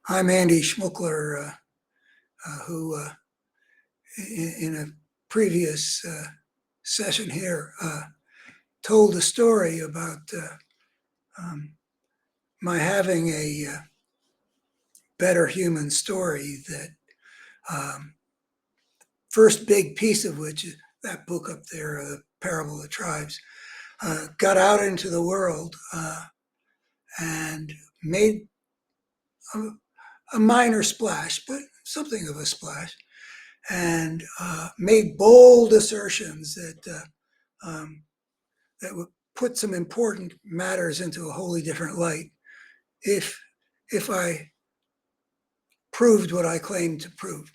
I'm Andy Schmuckler, who in a previous session here told a story about um, my having a better human story that first big piece of which is that book up there, The Parable of the Tribes, got out into the world and made a, a minor splash, but something of a splash, and made bold assertions um, that would put some important matters into a wholly different light if if I proved what I claimed to prove.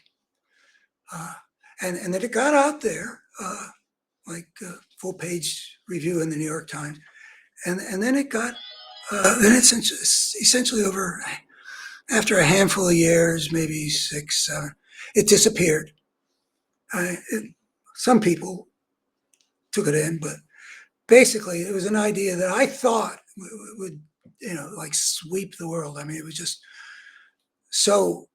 Uh, and that it got out there, like a full page review in the New York Times, and then it got then it's essentially over after a handful of years, maybe 6, 7, it disappeared. Some people took it in, but basically it was an idea that I thought would, like sweep the world. I mean, it was just so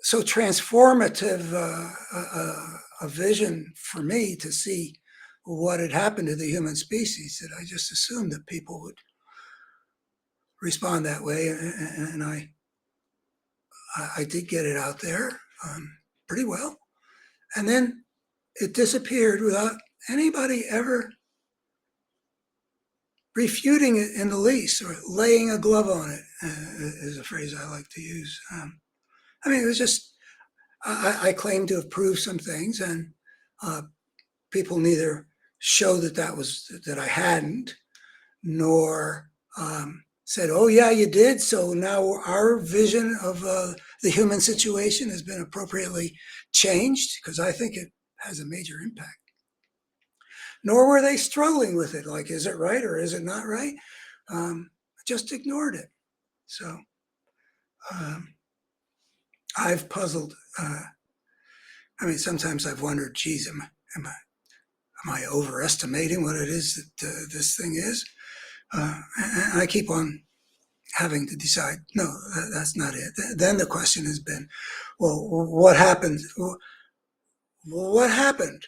transformative a vision for me to see what had happened to the human species that I just assumed that people would respond that way, and I did get it out there pretty well, and then it disappeared without anybody ever refuting it in the least or laying a glove on it, is a phrase I like to use. I mean, it was just, I claim to have proved some things, and people neither show that I hadn't, nor said, "Oh yeah, you did." So now our vision of the human situation has been appropriately changed, because I think it has a major impact. Nor were they struggling with it, like, is it right or is it not right? Just ignored it. So um, I've puzzled. I mean, sometimes I've wondered, geez, am I overestimating what it is that this thing is? And I keep on having to decide, no, that's not it. Then the question has been, well, what happened? What happened?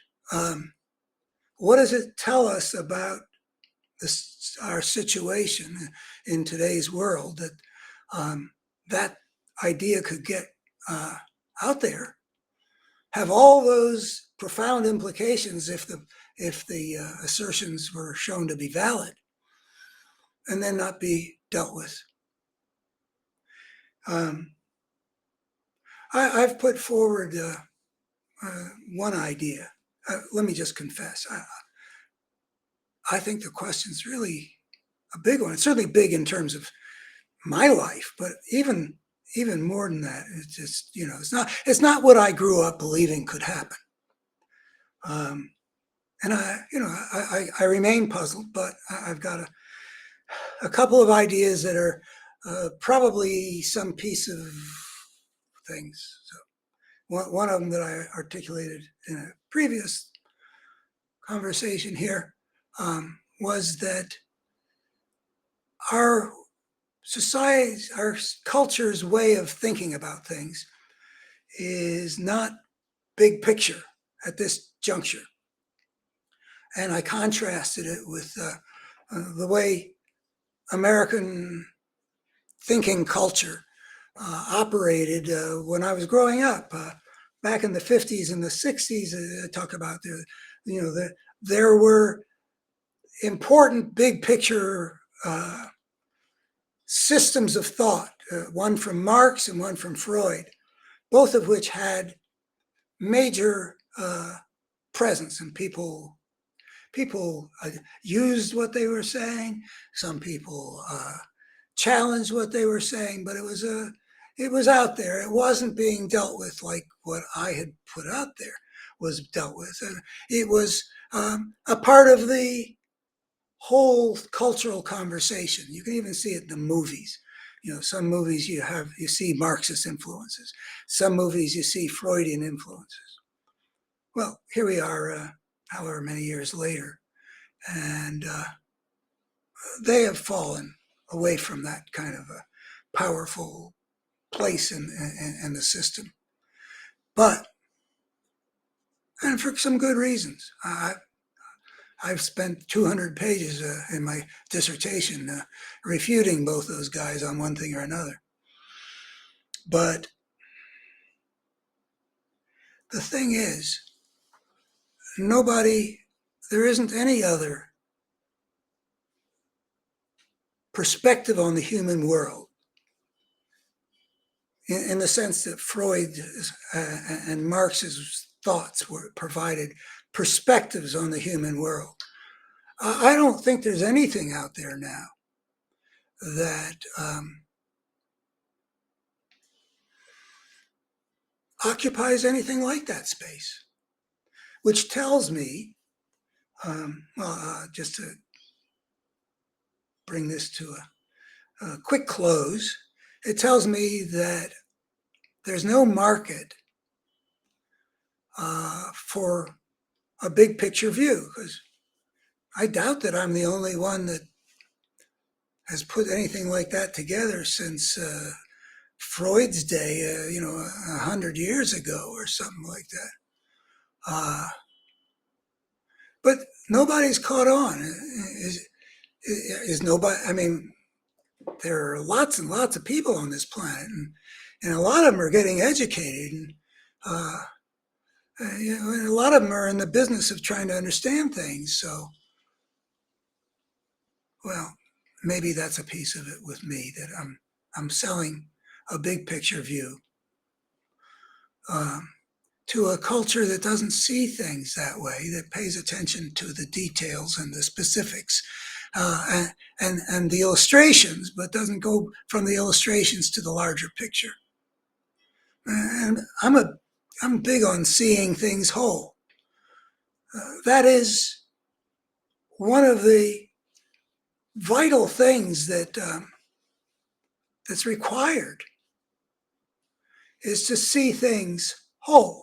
What does it tell us about our situation in today's world that that idea could get out there, have all those profound implications if the assertions were shown to be valid, and then not be dealt with. I've put forward one idea. Let me just confess. I think the question's really a big one. It's certainly big in terms of my life, but even more than that, it's just, it's not what I grew up believing could happen. And I remain puzzled, but I've got a couple of ideas that are probably some piece of things. So one of them that I articulated in a previous conversation here was that our society's, our culture's way of thinking about things is not big picture at this juncture. And I contrasted it with the way American thinking culture operated when I was growing up. Back in the 50s and the 60s, I talk about there were important big picture systems of thought, one from Marx and one from Freud, both of which had major presence, and people used what they were saying. Some people challenged what they were saying, but it was out there. It wasn't being dealt with like what I had put out there was dealt with. And it was a part of the whole cultural conversation. You can even see it in the movies. Some movies you see Marxist influences. Some movies you see Freudian influences. Well, here we are, however many years later, and they have fallen away from that kind of a powerful place in the system. But, and for some good reasons, I've spent 200 pages in my dissertation refuting both those guys on one thing or another. But the thing is, there isn't any other perspective on the human world in the sense that Freud and Marx's thoughts provided perspectives on the human world. I don't think there's anything out there now that occupies anything like that space, which tells me, just to bring this to a quick close, it tells me that there's no market for a big picture view, because I doubt that I'm the only one that has put anything like that together since Freud's day, 100 years ago or something like that. But nobody's caught on. Is nobody? I mean, there are lots and lots of people on this planet, and a lot of them are getting educated, and a lot of them are in the business of trying to understand things. So, well, maybe that's a piece of it with me, that I'm selling a big picture view to a culture that doesn't see things that way, that pays attention to the details and the specifics and the illustrations, but doesn't go from the illustrations to the larger picture. And I'm big on seeing things whole. That is one of the vital things that's required, is to see things whole.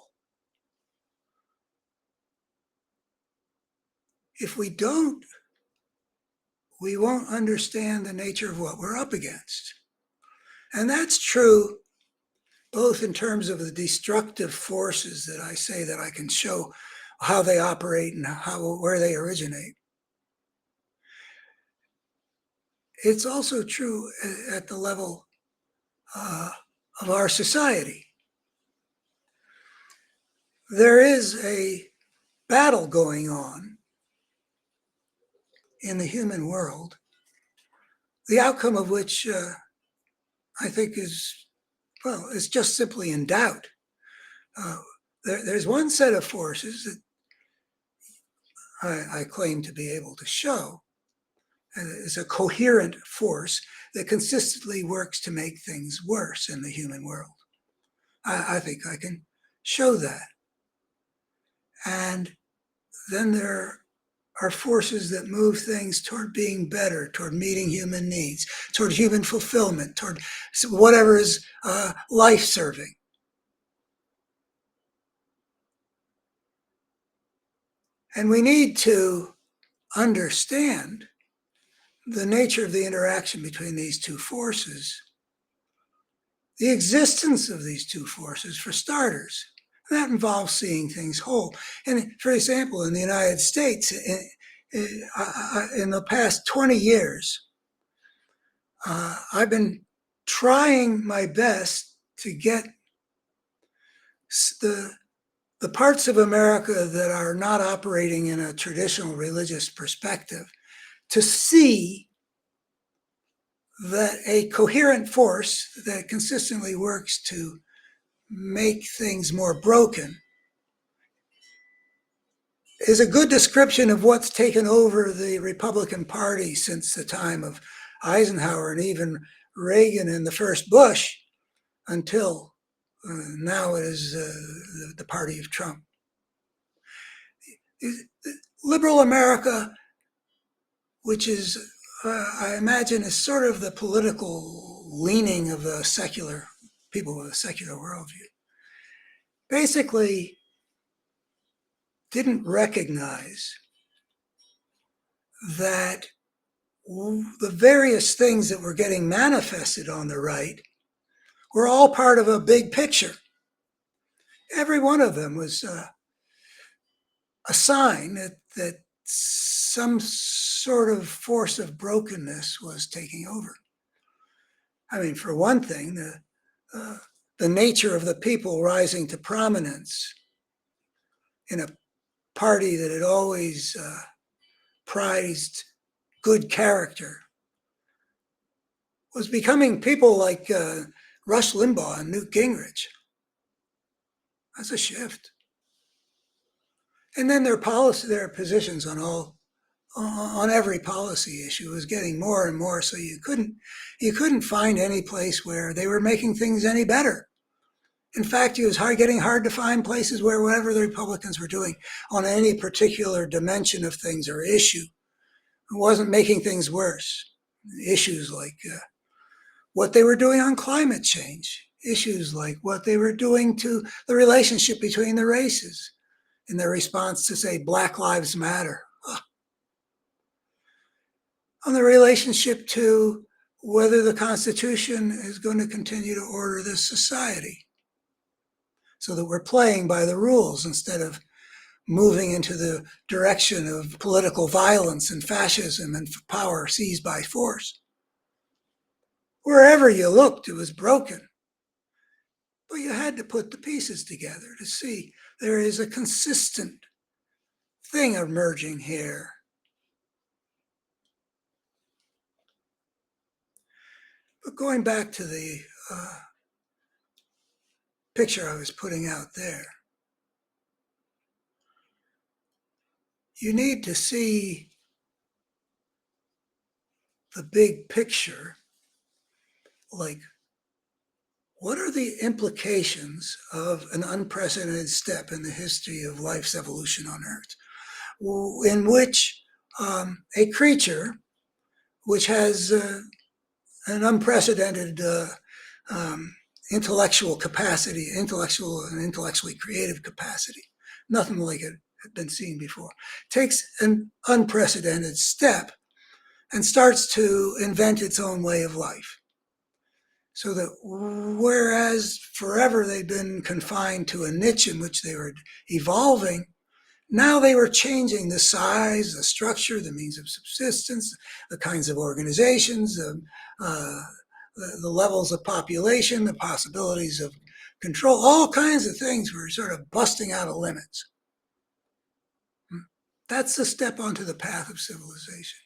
If we don't, we won't understand the nature of what we're up against. And that's true both in terms of the destructive forces that I say that I can show how they operate and where they originate. It's also true at the level of our society. There is a battle going on in the human world, the outcome of which I think is just simply in doubt. There's one set of forces that I claim to be able to show is a coherent force that consistently works to make things worse in the human world. I think I can show that. And then there are forces that move things toward being better, toward meeting human needs, toward human fulfillment, toward whatever is life-serving. And we need to understand the nature of the interaction between these two forces, the existence of these two forces, for starters. That involves seeing things whole. And for example, in the United States, in the past 20 years, I've been trying my best to get the parts of America that are not operating in a traditional religious perspective to see that a coherent force that consistently works to make things more broken is a good description of what's taken over the Republican Party since the time of Eisenhower and even Reagan and the first Bush, until now it is the party of Trump. Liberal America, which is, I imagine, is sort of the political leaning of the secular people with a secular worldview, basically didn't recognize that the various things that were getting manifested on the right were all part of a big picture. Every one of them was a sign that some sort of force of brokenness was taking over. I mean, for one thing, the nature of the people rising to prominence in a party that had always prized good character was becoming people like Rush Limbaugh and Newt Gingrich. That's a shift. And then their positions on every policy issue was getting more and more. So you couldn't find any place where they were making things any better. In fact, it was getting hard to find places where whatever the Republicans were doing on any particular dimension of things or issue wasn't making things worse. Issues like what they were doing on climate change, issues like what they were doing to the relationship between the races in their response to, say, Black Lives Matter, on the relationship to whether the Constitution is going to continue to order this society, so that we're playing by the rules instead of moving into the direction of political violence and fascism and power seized by force. Wherever you looked, it was broken. But you had to put the pieces together to see there is a consistent thing emerging here. But going back to the picture I was putting out there, you need to see the big picture, like what are the implications of an unprecedented step in the history of life's evolution on Earth, in which a creature which has an unprecedented intellectual capacity, intellectual and intellectually creative capacity, nothing like it had been seen before, takes an unprecedented step and starts to invent its own way of life. So that whereas forever they'd been confined to a niche in which they were evolving, now they were changing the size, the structure, the means of subsistence, the kinds of organizations, the levels of population, the possibilities of control, all kinds of things were sort of busting out of limits. That's the step onto the path of civilization.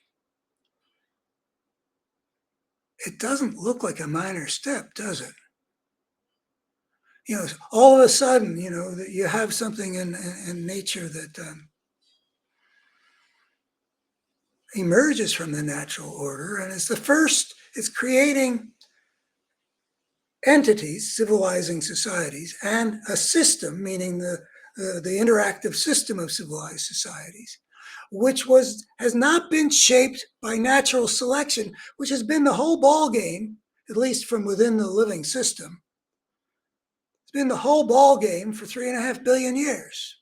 It doesn't look like a minor step, does it? All of a sudden, that you have something in nature that emerges from the natural order, and it's creating entities, civilizing societies, and a system, meaning the interactive system of civilized societies, which has not been shaped by natural selection, which has been the whole ball game, at least from within the living system. It's been the whole ball game for 3.5 billion years.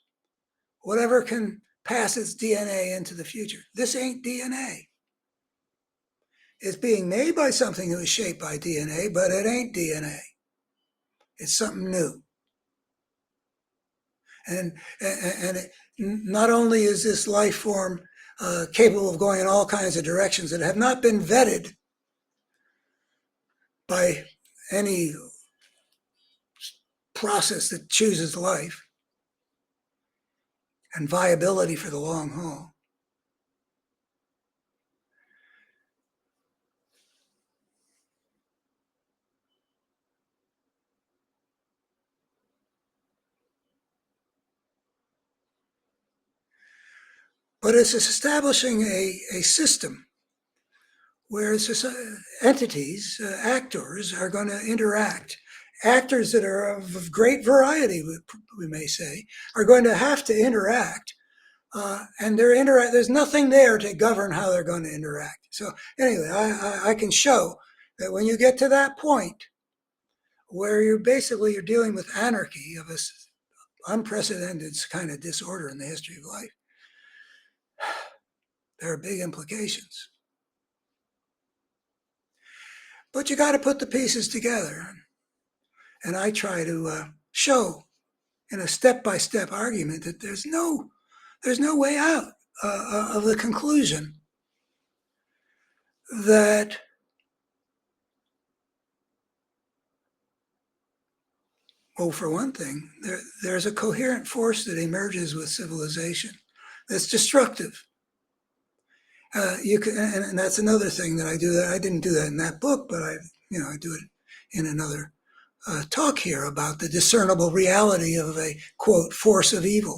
Whatever can pass its DNA into the future. This ain't DNA. It's being made by something that was shaped by DNA, but it ain't DNA. It's something new. And not only is this life form capable of going in all kinds of directions that have not been vetted by any process that chooses life and viability for the long haul. But it's establishing a system where entities, actors, are going to interact. Actors that are of great variety, we may say, are going to have to interact. And there's nothing there to govern how they're going to interact. So anyway, I can show that when you get to that point where you're dealing with anarchy of this unprecedented kind of disorder in the history of life, there are big implications. But you got to put the pieces together. And I try to show in a step-by-step argument that there's no way out of the conclusion that for one thing, there's a coherent force that emerges with civilization that's destructive. You can, and that's another thing that I do. That I didn't do that in that book, but I do it in another talk here about the discernible reality of a quote force of evil.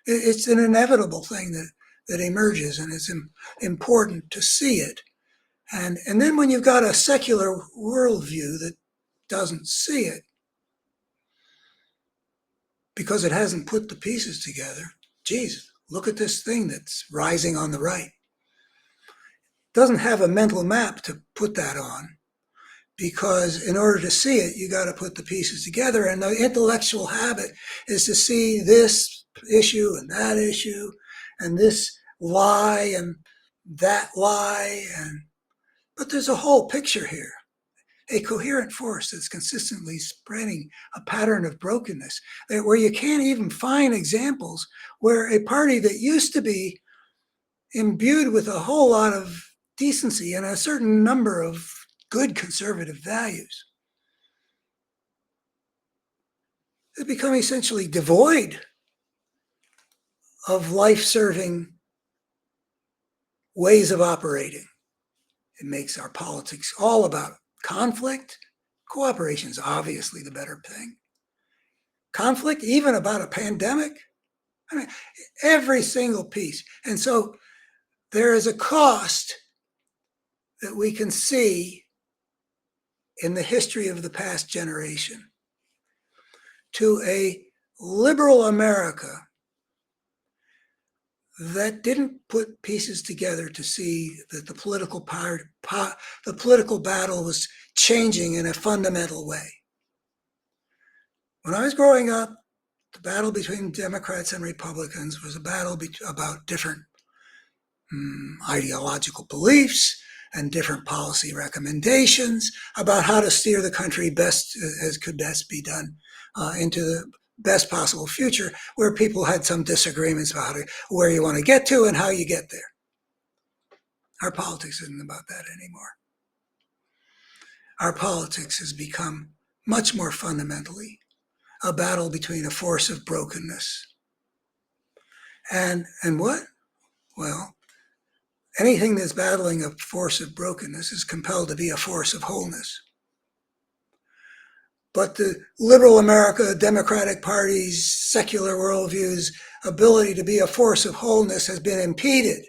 It's an inevitable thing that emerges, and it's important to see it. And then when you've got a secular worldview that doesn't see it because it hasn't put the pieces together, geez, look at this thing that's rising on the right. Doesn't have a mental map to put that on, because in order to see it, you got to put the pieces together. And the intellectual habit is to see this issue and that issue and this lie and that lie. But there's a whole picture here, a coherent force that's consistently spreading a pattern of brokenness, where you can't even find examples where a party that used to be imbued with a whole lot of decency and a certain number of good conservative values has become essentially devoid of life-serving ways of operating. It makes our politics all about conflict. Cooperation is obviously the better thing. Conflict, even about a pandemic. I mean, every single piece. And so there is a cost that we can see in the history of the past generation to a liberal America that didn't put pieces together to see that the political battle was changing in a fundamental way. When I was growing up, the battle between Democrats and Republicans was a battle about different ideological beliefs and different policy recommendations about how to steer the country best as could best be done into the best possible future, where people had some disagreements about where you want to get to and how you get there. Our politics isn't about that anymore. Our politics has become much more fundamentally a battle between a force of brokenness and what? Well, anything that's battling a force of brokenness is compelled to be a force of wholeness. But the liberal America, Democratic Party's secular worldview's ability to be a force of wholeness has been impeded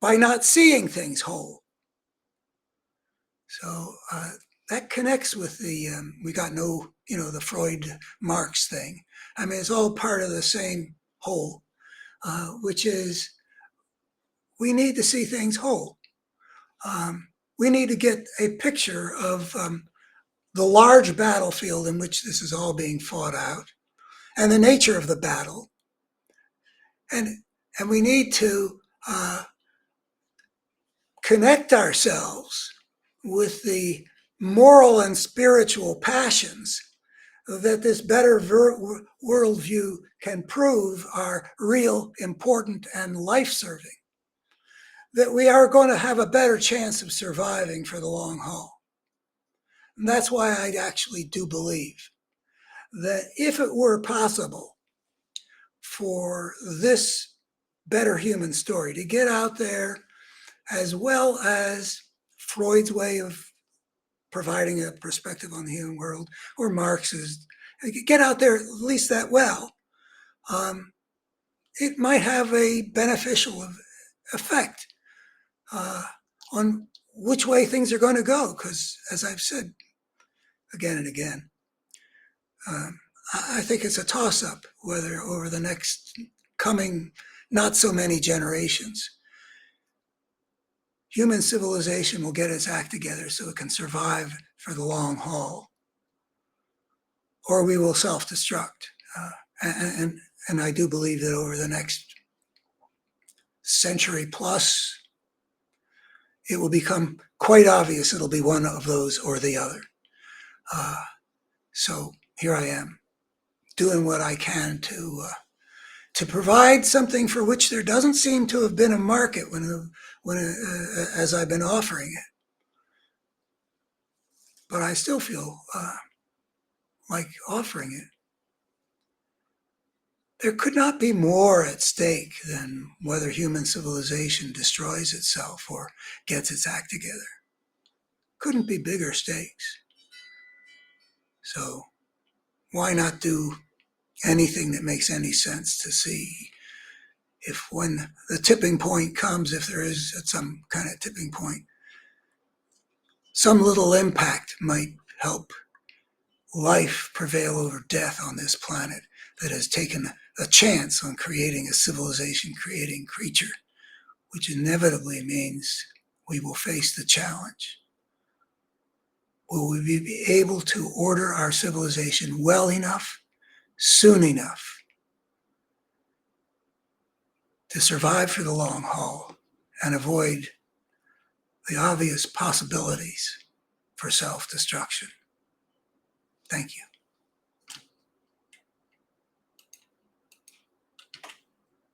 by not seeing things whole. So that connects with the, we got no, the Freud-Marx thing. I mean, it's all part of the same whole, which is we need to see things whole. We need to get a picture of the large battlefield in which this is all being fought out and the nature of the battle. And we need to connect ourselves with the moral and spiritual passions that this better worldview can prove are real, important, and life-serving, that we are going to have a better chance of surviving for the long haul. And that's why I actually do believe that if it were possible for this better human story to get out there, as well as Freud's way of providing a perspective on the human world, or Marx's, get out there at least that well, it might have a beneficial effect on which way things are going to go. Because as I've said again and again, I think it's a toss-up whether over the next coming not so many generations, human civilization will get its act together so it can survive for the long haul, or we will self-destruct. And I do believe that over the next century plus, it will become quite obvious it'll be one of those or the other. So here I am, doing what I can to provide something for which there doesn't seem to have been a market as I've been offering it. But I still feel like offering it. There could not be more at stake than whether human civilization destroys itself or gets its act together. Couldn't be bigger stakes. So why not do anything that makes any sense to see if when the tipping point comes, if there is at some kind of tipping point, some little impact might help life prevail over death on this planet that has taken a chance on creating a civilization, creating creature, which inevitably means we will face the challenge. Will we be able to order our civilization well enough, soon enough, to survive for the long haul and avoid the obvious possibilities for self-destruction? Thank you.